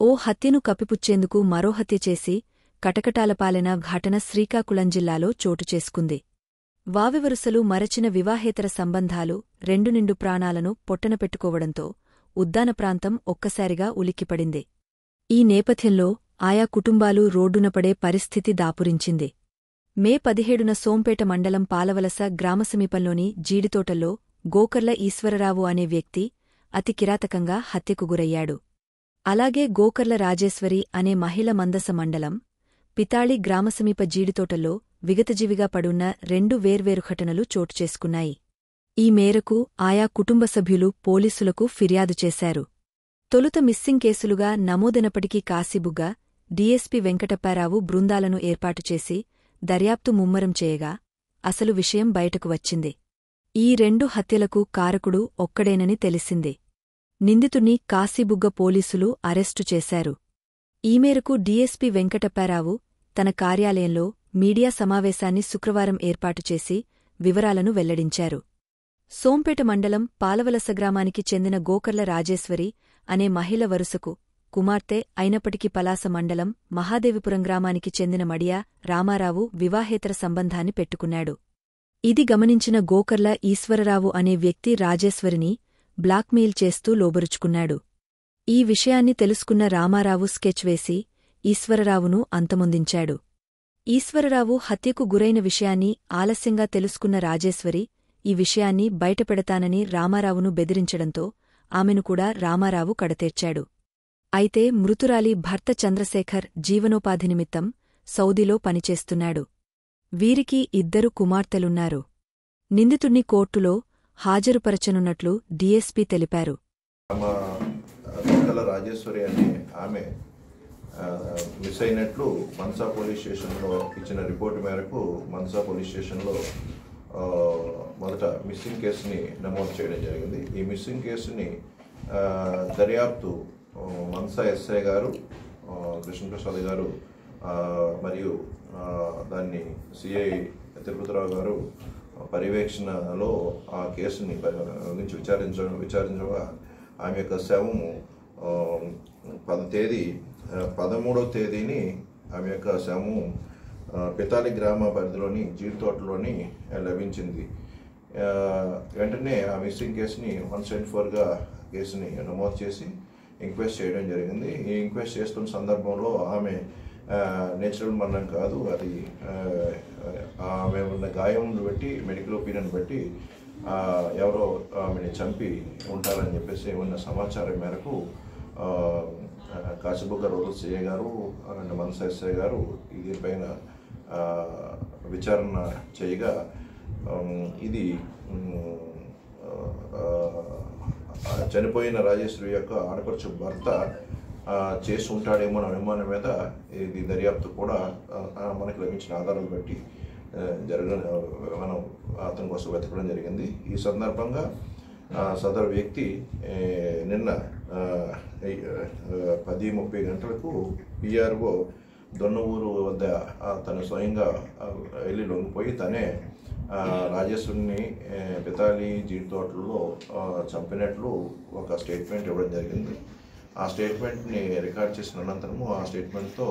ఓ హత్యను కప్పిపుచ్చేందుకు మరో హత్య చేసి కటకటాలపాలెన ఘటన శ్రీకాకుళం జిల్లాలో చోటుచేసుకుంది. వావివరుసలు మరచిన వివాహేతర సంబంధాలు రెండు నిండు ప్రాణాలను పొట్టనపెట్టుకోవడంతో ఉద్దాన ప్రాంతం ఒక్కసారిగా ఉలిక్కిపడింది. ఈ నేపథ్యంలో ఆయా కుటుంబాలు రోడ్డునపడే పరిస్థితి దాపురించింది. మే 17న సోంపేట మండలం పాలవలస గ్రామసమీపంలోని జీడితోటల్లో గోకర్ల ఈశ్వరరావు అనే వ్యక్తి అతి కిరాతకంగా హత్యకు గురయ్యాడు. అలాగే గోకర్ల రాజేశ్వరి అనే మహిళ మందస మండలం పితాళి గ్రామసమీప జీడితోటల్లో విగతజీవిగా పడున్న రెండు వేర్వేరు ఘటనలు చోటుచేసుకున్నాయి. ఈ మేరకు ఆయా కుటుంబ సభ్యులు పోలీసులకు ఫిర్యాదు చేశారు. తొలుత మిస్సింగ్ కేసులుగా నమోదైనప్పటికీ కాశీబుగ్గ డీఎస్పీ వెంకటప్పారావు బృందాలను ఏర్పాటుచేసి దర్యాప్తు ముమ్మరం చేయగా అసలు విషయం బయటకు వచ్చింది. ఈ రెండు హత్యలకు కారకుడు ఒక్కడేనని తెలిసింది. నిందితుణ్ణి కాశీబుగ్గ పోలీసులు అరెస్టు చేశారు. ఈ మేరకు డీఎస్పీ వెంకటప్పారావు తన కార్యాలయంలో మీడియా సమావేశాన్ని శుక్రవారం ఏర్పాటుచేసి వివరాలను వెల్లడించారు. సోంపేట మండలం పాలవలస గ్రామానికి చెందిన గోకర్ల రాజేశ్వరి అనే మహిళ వరుసకు కుమార్తె అయినప్పటికీ పలాస మండలం మహాదేవిపురం గ్రామానికి చెందిన మడియా రామారావు వివాహేతర సంబంధాన్ని పెట్టుకున్నాడు. ఇది గమనించిన గోకర్ల ఈశ్వరరావు అనే వ్యక్తి రాజేశ్వరిని బ్లాక్మెయిల్ చేస్తూ లోబరుచుకున్నాడు. ఈ విషయాన్ని తెలుసుకున్న రామారావు స్కెచ్ వేసి ఈశ్వరరావును అంతమొందించాడు. ఈశ్వరరావు హత్యకు గురైన విషయాన్ని ఆలస్యంగా తెలుసుకున్న రాజేశ్వరి ఈ విషయాన్ని బయటపెడతానని రామారావును బెదిరించడంతో ఆమెను కూడా రామారావు కడతేర్చాడు. అయితే మృతురాలి భర్త చంద్రశేఖర్ జీవనోపాధి నిమిత్తం సౌదీలో పనిచేస్తున్నాడు. వీరికి ఇద్దరు కుమార్తెలున్నారు. నిందితుణ్ణి కోర్టులో హాజరుపరచనున్నట్లు డీఎస్పీ తెలిపారు. రాజేశ్వరి అనే ఆమె మిస్ అయినట్లు మన్సా పోలీస్ స్టేషన్లో ఇచ్చిన రిపోర్టు మేరకు మన్సా పోలీస్ స్టేషన్లో మొదట మిస్సింగ్ కేసుని నమోదు చేయడం జరిగింది. ఈ మిస్సింగ్ కేసుని దర్యాప్తు మన్సా ఎస్ఐ గారు కృష్ణప్రసాద్ గారు మరియు దాన్ని సిఐ తిరుపతిరావు గారు పర్యవేక్షణలో ఆ కేసుని గురించి విచారించగా ఆమె యొక్క శవము 13వ తేదీని ఆమె యొక్క శవము పితాలి గ్రామ పరిధిలోని జీడితోటలోని లభించింది. వెంటనే ఆ మిస్సింగ్ కేసుని 174గా కేసుని నమోదు చేసి ఎంక్వైరీ చేయడం జరిగింది. ఈ ఎంక్వైరీ చేస్తున్న సందర్భంలో ఆమె నేచురల్ మరణం కాదు, అది ఆమె ఉన్న గాయం బట్టి మెడికల్ ఒపీనియన్ బట్టి ఎవరో ఆమెని చంపి ఉంటారని చెప్పేసి ఉన్న సమాచారం మేరకు కాశీబుగ్గ రూరల్ సిఐ గారు అండ్ మన్సా ఎస్ఐ గారు దీనిపైన విచారణ చేయగా ఇది చనిపోయిన రాజేశ్వరి యొక్క ఆడపడుచు భర్త చేసి ఉంటాడేమో అనే అనుమానం మీద ఇది దర్యాప్తు కూడా మనకు లభించిన ఆధారాలు బట్టి మనం అతని కోసం వెతకడం జరిగింది. ఈ సందర్భంగా సదరు వ్యక్తి నిన్న 10:30 గంటలకు పిఆర్ఓ దొన్నవూరు వద్ద తను స్వయంగా వెళ్ళి లొంగిపోయి తనే రాజేశ్వరిని పితాలి జీడితోటల్లో చంపినట్లు ఒక స్టేట్మెంట్ ఇవ్వడం జరిగింది. ఆ స్టేట్మెంట్ని రికార్డ్ చేసిన అనంతరము ఆ స్టేట్మెంట్తో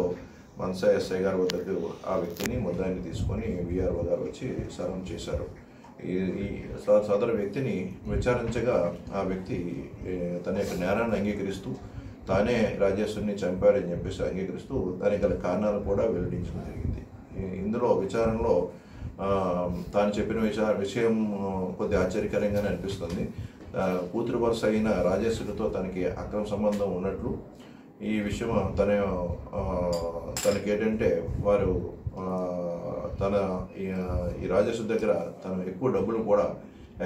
మన్సా ఎస్ఐ గారి వద్దకు ఆ వ్యక్తిని ముద్దాయిని తీసుకొని విఆర్ఓ గారు వచ్చి సరెండర్ చేశారు. ఈ సదరు వ్యక్తిని విచారించగా ఆ వ్యక్తి తన యొక్క నేరాన్ని అంగీకరిస్తూ తానే రాజేశ్వరిని చంపాడని చెప్పేసి అంగీకరిస్తూ దానికి గల కారణాలు కూడా వెల్లడించడం జరిగింది. ఇందులో విచారణలో తాను చెప్పిన విషయం కొద్ది ఆశ్చర్యకరంగానే అనిపిస్తుంది. కూతురు వరుస అయిన రాజేశ్వరితో తనకి అక్రమ సంబంధం ఉన్నట్లు ఈ విషయం తనకి ఏంటంటే వారు తన ఈ రాజేశ్వరి దగ్గర తను ఎక్కువ డబ్బులు కూడా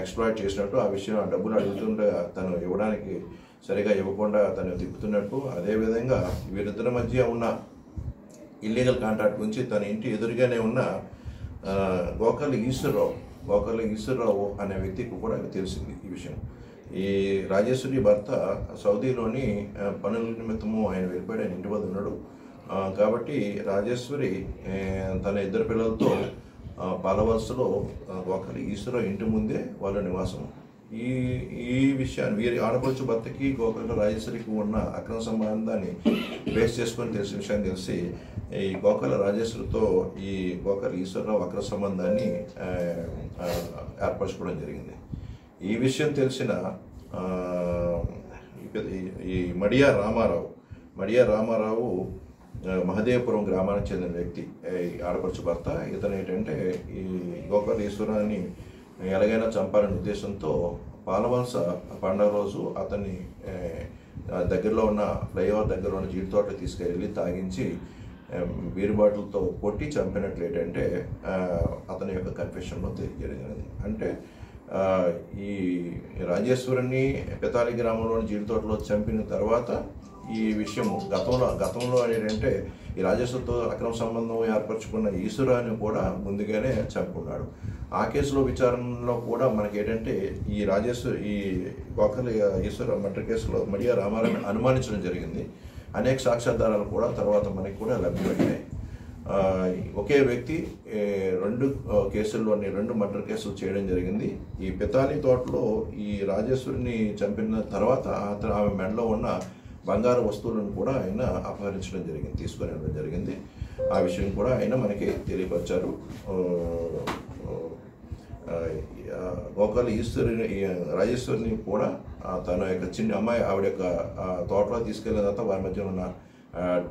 ఎక్స్ప్లాయిట్ చేసినట్టు, ఆ విషయం ఆ డబ్బులు అడుగుతుంటే తను ఇవ్వడానికి సరిగా ఇవ్వకుండా తను తిప్పుతున్నట్టు, అదేవిధంగా వీరిద్దరి మధ్య ఉన్న ఇల్లీగల్ కాంట్రాక్ట్ గురించి తన ఇంటి ఎదురుగానే ఉన్న గోకర్ల ఈశ్వరరావు అనే వ్యక్తికి కూడా తెలిసింది ఈ విషయం. ఈ రాజేశ్వరి భర్త సౌదీలోని పనుల నిమిత్తము ఆయన వెళ్ళిపోయాడు, ఆయన ఇంటి వద్ద ఉన్నాడు. కాబట్టి రాజేశ్వరి తన ఇద్దరు పిల్లలతో పాలవలసలో గోకర్ల ఈశ్వరరావు ఇంటి ముందే వాళ్ళ నివాసం. ఈ ఈ విషయాన్ని వీరి ఆడపడుచు భర్తకి గోకర్ల రాజేశ్వరికి ఉన్న అక్రమ సంబంధాన్ని బేస్ చేసుకొని తెలిసిన విషయం తెలిసి ఈ గోకర్ల రాజేశ్వరితో ఈ గోకర్ల ఈశ్వరరావు అక్రమ సంబంధాన్ని ఏర్పరచుకోవడం జరిగింది. ఈ విషయం తెలిసిన ఈ మడియా రామారావు మహదేవపురం గ్రామానికి చెందిన వ్యక్తి, ఆడపడుచు భర్త. ఇతను ఏంటంటే ఈ గోకర్ల ఈశ్వరాన్ని ఎలాగైనా చంపాలనే ఉద్దేశంతో పాలవలస పండుగ రోజు అతన్ని దగ్గరలో ఉన్న ఫ్లైఓవర్ దగ్గర ఉన్న జీడి తోటకి తీసుకెళ్ళి తాగించి బీరు బాటిల్తో కొట్టి చంపినట్లు ఏంటంటే అతని యొక్క కన్ఫెషన్లో తెలియజేయడం. అంటే ఈ రాజేశ్వరిని పెతాలి గ్రామంలోని జీడి తోటలో చంపిన తర్వాత ఈ విషయము గతంలో ఏంటంటే ఈ రాజేశ్వరితో అక్రమ సంబంధం ఏర్పరచుకున్న ఈశ్వరాన్ని కూడా ముందుగానే చంపుకున్నాడు. ఆ కేసులో విచారణలో కూడా మనకి ఏంటంటే ఈ గోకర్ల ఈశ్వర మర్డర్ కేసులో మడియా రామారావుని అనుమానించడం జరిగింది. అనేక సాక్ష్యాధారాలు కూడా తర్వాత మనకి కూడా లభ్యమయ్యాయి. ఒకే వ్యక్తి రెండు మర్డర్ కేసులు చేయడం జరిగింది. ఈ పెతాలి తోటలో ఈ రాజేశ్వరిని చంపిన తర్వాత ఆమె మెడలో ఉన్న బంగారు వస్తువులను కూడా ఆయన అపహరించడం జరిగింది, తీసుకొని వెళ్ళడం జరిగింది. ఆ విషయం కూడా ఆయన మనకి తెలియపరిచారు. గోకర్ల రాజేశ్వరిని కూడా తన యొక్క చిన్న అమ్మాయి ఆవిడ యొక్క తోటలో తీసుకెళ్ళిన తర్వాత వారి మధ్య ఉన్న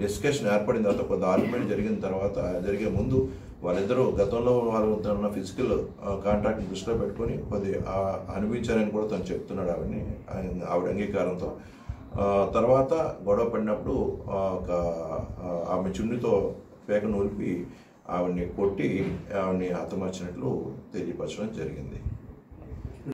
డిస్కషన్ ఏర్పడిన తర్వాత కొంత ఆర్గ్యుమెంట్ జరిగే ముందు వాళ్ళిద్దరూ గతంలో వాళ్ళ ఉన్న ఫిజికల్ కాంటాక్ట్ని దృష్టిలో పెట్టుకొని అనిపించారని కూడా తను చెప్తున్నాడు ఆవిడ అంగీకారంతో. తర్వాత గొడవ పడినప్పుడు ఆమె చున్నితో పేకను ఉలిపి ఆవిడ్ని కొట్టి ఆవిడ్ని హతమార్చినట్లు తెలియపరచడం జరిగింది.